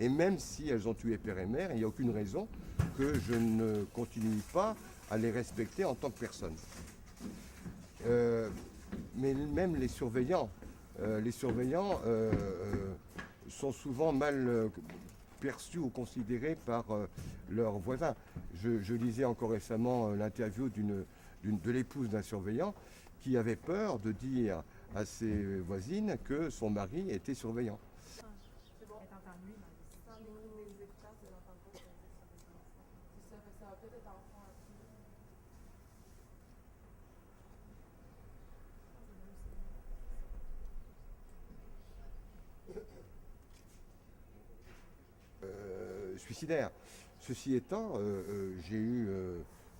Et même si elles ont tué père et mère, il n'y a aucune raison que je ne continue pas à les respecter en tant que personne. Mais même les surveillants sont souvent mal perçus ou considérés par leurs voisins. Je lisais encore récemment l'interview de l'épouse d'un surveillant qui avait peur de dire à ses voisines que son mari était surveillant. C'est bon. Elle t'entend lui, dans les écouteurs, tu l'entends pas. C'est ça, ça va peut-être être en fond un peu. Suicidaire. Ceci étant, j'ai eu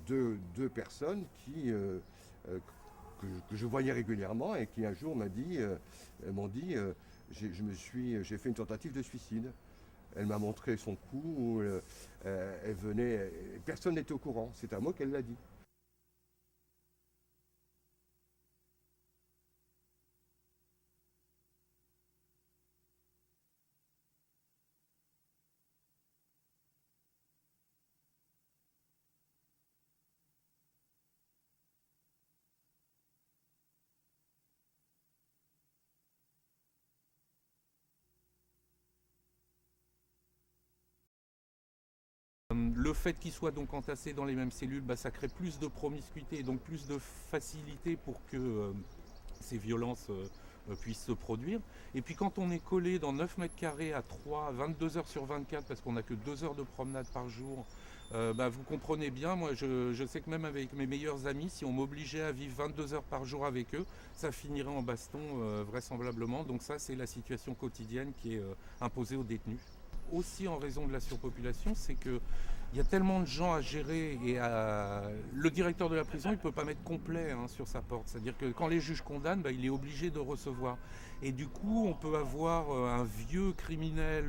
deux personnes que je voyais régulièrement et qui un jour m'ont dit j'ai fait une tentative de suicide. Elle m'a montré son cou, elle venait, personne n'était au courant, c'est à moi qu'elle l'a dit. Le fait qu'ils soient donc entassés dans les mêmes cellules, ça crée plus de promiscuité et donc plus de facilité pour que ces violences puissent se produire. Et puis quand on est collé dans 9 mètres carrés à 3, 22 heures sur 24, parce qu'on n'a que 2 heures de promenade par jour, vous comprenez bien, moi je sais que même avec mes meilleurs amis, si on m'obligeait à vivre 22 heures par jour avec eux, ça finirait en baston vraisemblablement. Donc ça c'est la situation quotidienne qui est imposée aux détenus. Aussi en raison de la surpopulation, c'est que il y a tellement de gens à gérer et le directeur de la prison il ne peut pas mettre complet sur sa porte. C'est-à-dire que quand les juges condamnent, il est obligé de recevoir. Et du coup, on peut avoir un vieux criminel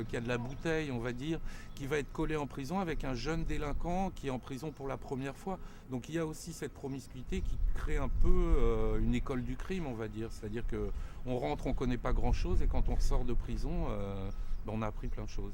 qui a de la bouteille, on va dire, qui va être collé en prison avec un jeune délinquant qui est en prison pour la première fois. Donc il y a aussi cette promiscuité qui crée un peu une école du crime, on va dire. C'est-à-dire qu'on rentre, on ne connaît pas grand-chose et quand on sort de prison, on a appris plein de choses.